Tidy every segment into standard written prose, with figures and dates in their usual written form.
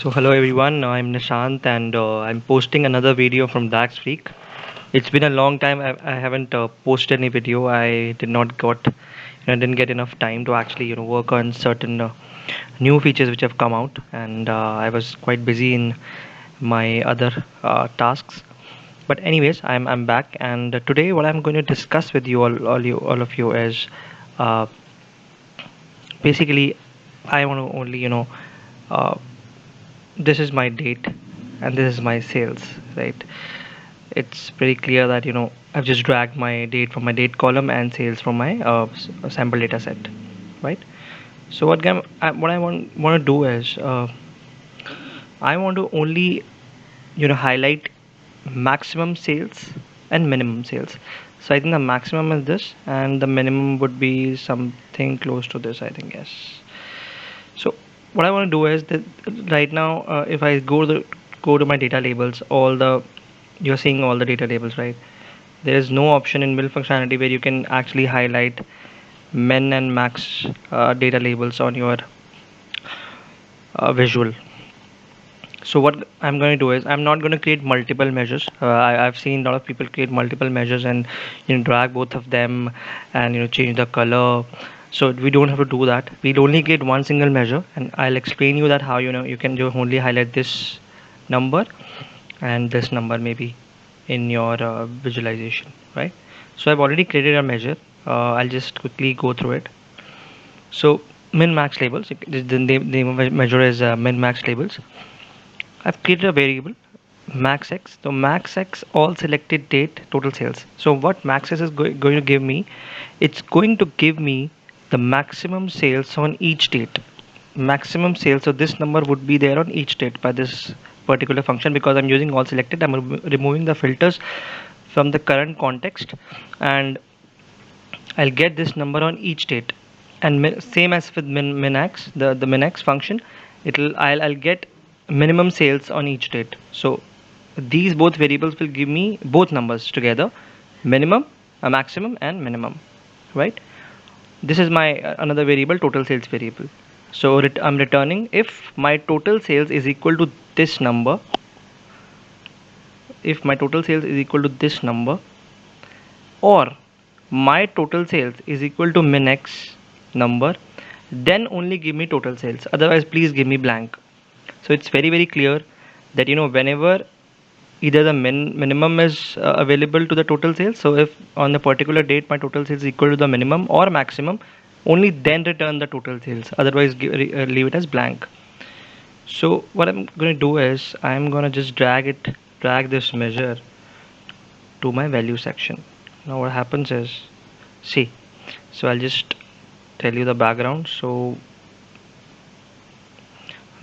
So hello everyone, I'm Nishant and I'm posting another video from Dax Freak. It's been a long time. I haven't posted any video. I did not got, didn't get enough time to actually work on certain new features which have come out, and I was quite busy in my other tasks. But anyways, I'm back, and today what I'm going to discuss with you all of you is uh, basically I want to only uh, this is my date and this is my sales, right? It's pretty clear that I've just dragged my date from my date column and sales from my sample data set, right? So what I want to do is I want to only highlight maximum sales and minimum sales. So I think the maximum is this and the minimum would be something close to this, I think. Yes. So what I want to do is that right now, if I go to my data labels, all the you're seeing all the data labels, right? There is no option in build functionality where you can actually highlight min and max data labels on your visual. So what I'm going to do is I'm not going to create multiple measures. I've seen a lot of people create multiple measures and drag both of them and change the color. So we don't have to do that. We'll only create one single measure, and I'll explain you that how you can only highlight this number and this number maybe in your visualization, right? So I've already created a measure. I'll just quickly go through it. So min max labels. The name of measure is min max labels. I've created a variable max x. So max x all selected date total sales. So what max x is going to give me? It's going to give me the maximum sales on each date. Maximum sales. So this number would be there on each date by this particular function because I'm using all selected. I'm removing the filters from the current context, and I'll get this number on each date. And same as with min-x, the min-x function, I'll get minimum sales on each date. So these both variables will give me both numbers together, minimum, a maximum, and minimum, right? This is my another variable, total sales variable. So I'm returning if my total sales is equal to this number. If my total sales is equal to this number, or my total sales is equal to min x number, then only give me total sales, otherwise please give me blank. So it's very clear that whenever either the minimum is available to the total sales, so if on the particular date my total sales is equal to the minimum or maximum, only then return the total sales, otherwise leave it as blank. So what I'm going to do is I'm going to just drag this measure to my value section. Now what happens is, see, so I'll just tell you the background. So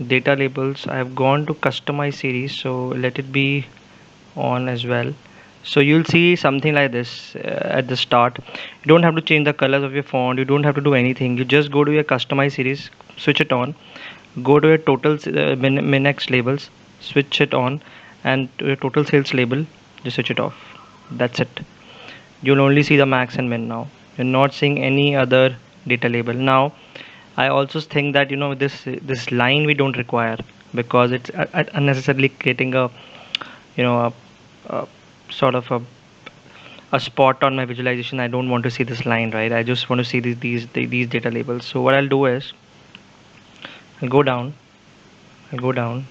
data labels, I have gone to customize series, so let it be on as well. So you'll see something like this at the start. You don't have to change the colors of your font, you don't have to do anything. You just go to your customize series, switch it on, go to your total min-x labels, switch it on, and to your total sales label, just switch it off. That's it. You'll only see the max and min now. You're not seeing any other data label. Now I also think that this line we don't require because it's unnecessarily creating a you know a sort of a spot on my visualization. I don't want to see this line, right? I just want to see these data labels. So what I'll do is I'll go down. I'll go down.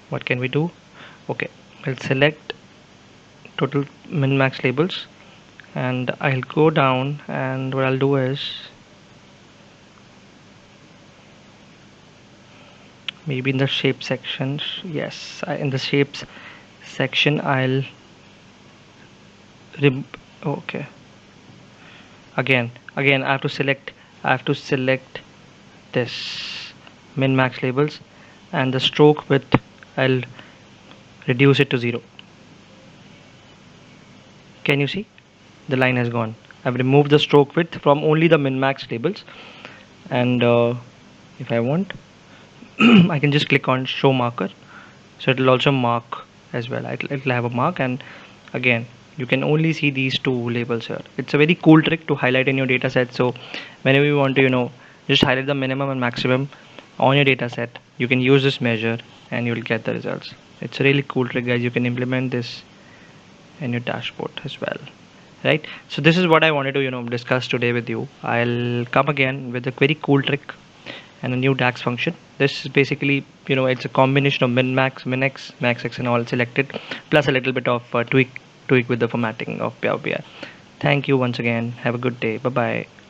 What can we do? Okay, I'll select total min max labels, and I'll go down, and what I'll do is maybe in the shape sections, yes, in the shapes section I'll okay, again I have to select this min max labels, and the stroke width I'll reduce it to 0. Can you see the line has gone? I've removed the stroke width from only the min max labels, and if I want I can just click on show marker, so it will also mark as well. It'll have a mark, and again you can only see these two labels here. It's a very cool trick to highlight in your data set. So whenever you want to just highlight the minimum and maximum on your data set. You can use this measure and you'll get the results. It's a really cool trick, guys. You can implement this in your dashboard as well. Right? So this is what I wanted to discuss today with you. I'll come again with a very cool trick and a new DAX function. This is basically, it's a combination of min max, min x, max x, and all selected, plus a little bit of tweak with the formatting of Power BI. Thank you once again. Have a good day. Bye bye.